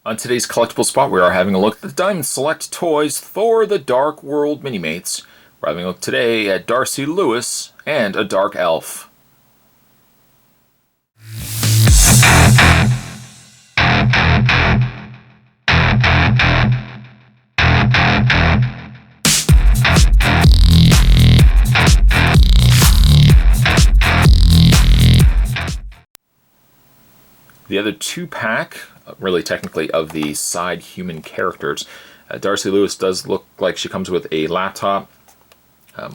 On today's collectible spot, we are having a look at the Diamond Select Toys Thor the Dark World Minimates. We're having a look today at Darcy Lewis and a Dark Elf. The other two-pack, really technically, of the side human characters. Darcy Lewis does look like she comes with a laptop.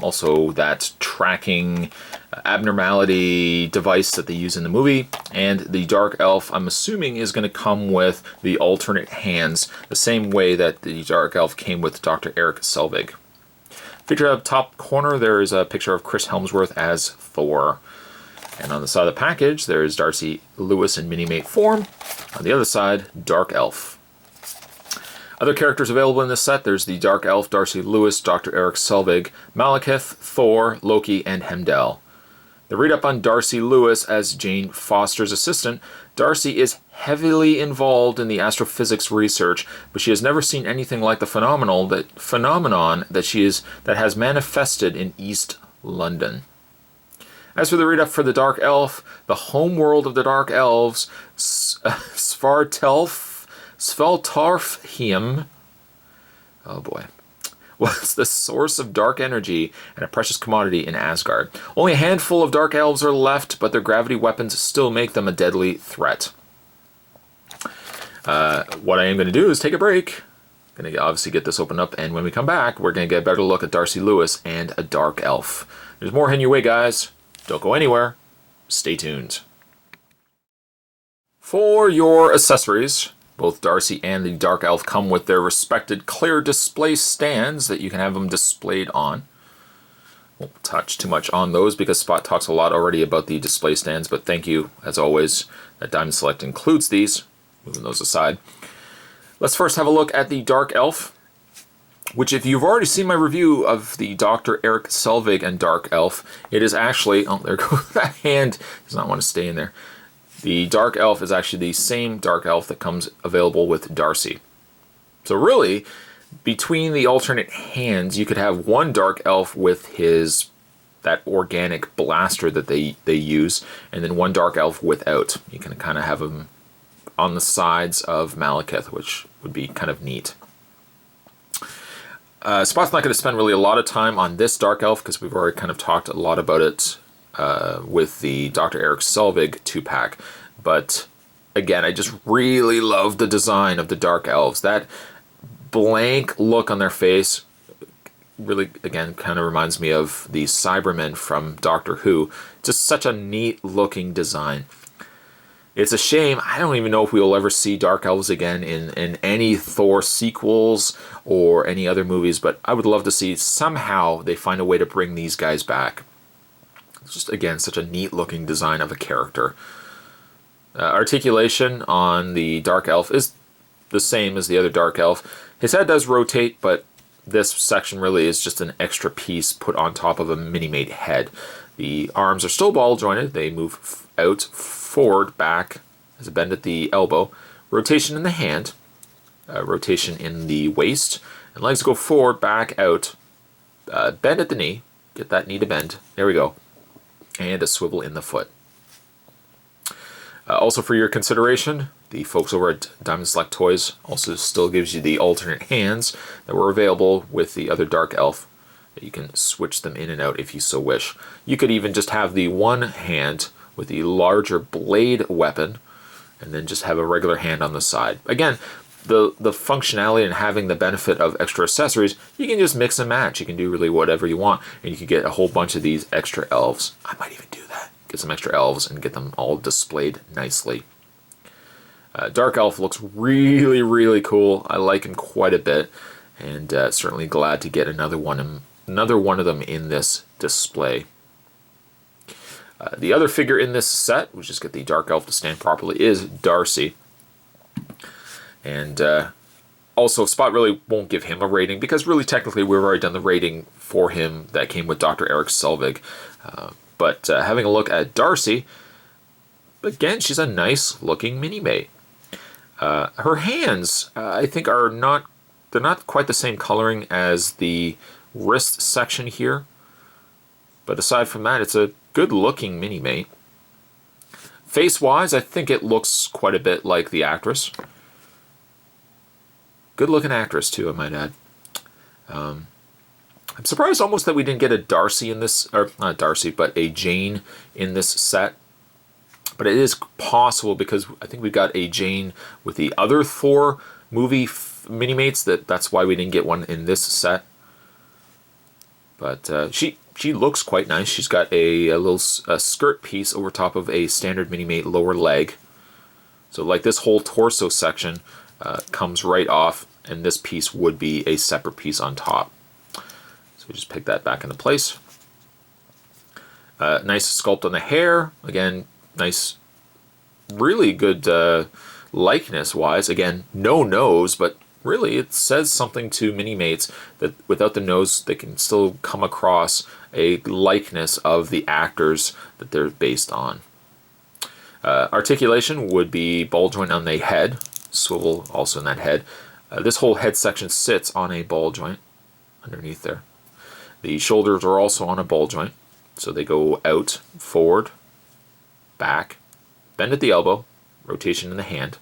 Also that tracking abnormality device that they use in the movie. And the Dark Elf, I'm assuming, is going to come with the alternate hands, the same way that the Dark Elf came with Dr. Eric Selvig. Featured up top corner, there is a picture of Chris Hemsworth as Thor. And on the side of the package, there is Darcy Lewis in Minimate form. On the other side, Dark Elf. Other characters available in this set, there's the Dark Elf, Darcy Lewis, Dr. Eric Selvig, Malekith, Thor, Loki, and Heimdall. The read-up on Darcy Lewis as Jane Foster's assistant. Darcy is heavily involved in the astrophysics research, but she has never seen anything like the phenomenon that has manifested in East London. As for the read-up for the Dark Elf, the home world of the Dark Elves, Svartalfheim, oh boy, was the source of dark energy and a precious commodity in Asgard. Only a handful of Dark Elves are left, but their gravity weapons still make them a deadly threat. What I am going to do is take a break. I'm going to obviously get this opened up, and when we come back, we're going to get a better look at Darcy Lewis and a Dark Elf. There's more heading your way, guys. Don't go anywhere. Stay tuned. For your accessories, both Darcy and the Dark Elf come with their respected clear display stands that you can have them displayed on. Won't touch too much on those because Spot talks a lot already about the display stands, but thank you, as always, that Diamond Select includes these. Moving those aside. Let's first have a look at the Dark Elf, which, if you've already seen my review of the Dr. Eric Selvig and Dark Elf, it is actually, oh, there goes that hand, does not want to stay in there. The Dark Elf is actually the same Dark Elf that comes available with Darcy. So really, between the alternate hands, you could have one Dark Elf with that organic blaster that they use, and then one Dark Elf without. You can kind of have them on the sides of Malekith, which would be kind of neat. Spot's not going to spend really a lot of time on this Dark Elf because we've already kind of talked a lot about it with the Dr. Eric Selvig 2-pack. But again, I just really love the design of the Dark Elves. That blank look on their face really, again, kind of reminds me of the Cybermen from Doctor Who. Just such a neat looking design. It's a shame. I don't even know if we will ever see Dark Elves again in any Thor sequels or any other movies, but I would love to see somehow they find a way to bring these guys back. It's just, again, such a neat looking design of a character. Articulation on the Dark Elf is the same as the other Dark Elf. His head does rotate, but this section really is just an extra piece put on top of a Minimate head. The arms are still ball jointed. They move out, forward, back, as a bend at the elbow, rotation in the hand, rotation in the waist, and legs go forward, back, out, bend at the knee, get that knee to bend, there we go, and a swivel in the foot. Also for your consideration, the folks over at Diamond Select Toys also still gives you the alternate hands that were available with the other Dark Elf. You can switch them in and out if you so wish. You could even just have the one hand with the larger blade weapon, and then just have a regular hand on the side. Again, the functionality and having the benefit of extra accessories, you can just mix and match. You can do really whatever you want, and you can get a whole bunch of these extra elves. I might even do that. Get some extra elves and get them all displayed nicely. Dark Elf looks really, really cool. I like him quite a bit, and certainly glad to get another one of them in this display. The other figure in this set, which is get the Dark Elf to stand properly, is Darcy. And also, Spot really won't give him a rating because really technically we've already done the rating for him that came with Dr. Eric Selvig. But having a look at Darcy, again, she's a nice looking Minimate. Her hands, I think, are not, they're not quite the same coloring as the wrist section here. But aside from that, it's a good looking Minimate. Face-wise, I think it looks quite a bit like the actress. Good looking actress too, I might add. I'm surprised almost that we didn't get a Darcy in this, or not Darcy, but a Jane in this set. But it is possible because I think we got a Jane with the other Thor movie Minimates. That's why we didn't get one in this set. But she looks quite nice. She's got a little skirt piece over top of a standard Minimate lower leg. So like this whole torso section comes right off, and this piece would be a separate piece on top. So we just pick that back into place. Nice sculpt on the hair. Again, nice, really good likeness-wise. Again, no nose, but really it says something to Minimates that without the nose, they can still come across a likeness of the actors that they're based on. Articulation would be ball joint on the head, swivel also in that head. This whole head section sits on a ball joint underneath there. The shoulders are also on a ball joint, so they go out, forward, back, bend at the elbow, rotation in the hand,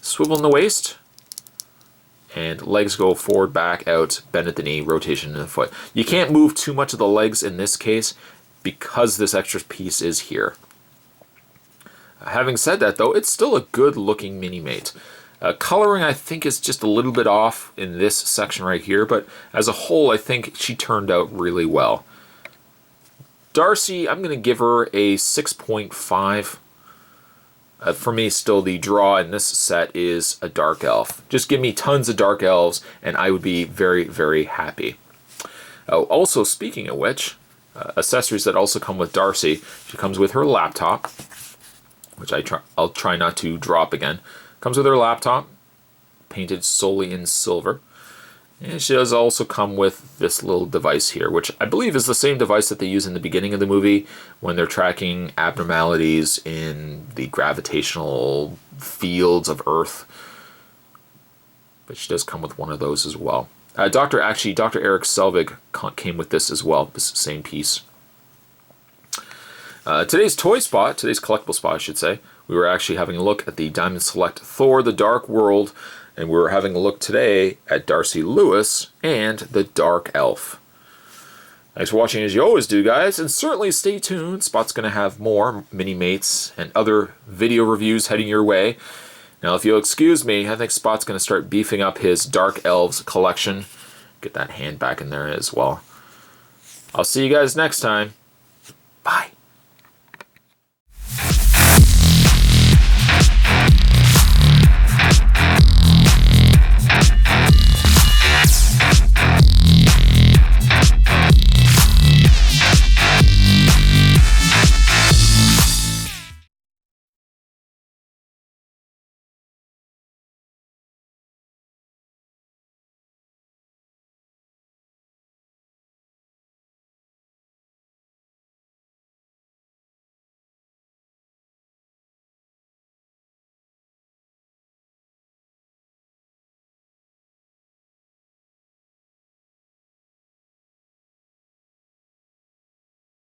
swivel in the waist, and legs go forward, back, out, bend at the knee, rotation in the foot. You can't move too much of the legs in this case because this extra piece is here. Having said that though, it's still a good looking Minimate. Coloring I think is just a little bit off in this section right here, but as a whole I think she turned out really well. Darcy, I'm going to give her a 6.5. For me, still the draw in this set is a dark elf. Just give me tons of dark elves and I would be very, very happy. Also, speaking of which, accessories that also come with Darcy, she comes with her laptop, which I'll try not to drop again. Comes with her laptop, painted solely in silver. And she does also come with this little device here, which I believe is the same device that they use in the beginning of the movie when they're tracking abnormalities in the gravitational fields of Earth. But she does come with one of those as well. Dr. Eric Selvig came with this as well, this same piece. Today's collectible spot, I should say, we were actually having a look at the Diamond Select Thor, The Dark World, and we're having a look today at Darcy Lewis and the Dark Elf. Thanks for watching as you always do, guys, and certainly stay tuned. Spot's going to have more Minimates and other video reviews heading your way. Now, if you'll excuse me, I think Spot's going to start beefing up his Dark Elves collection. Get that hand back in there as well. I'll see you guys next time. Bye.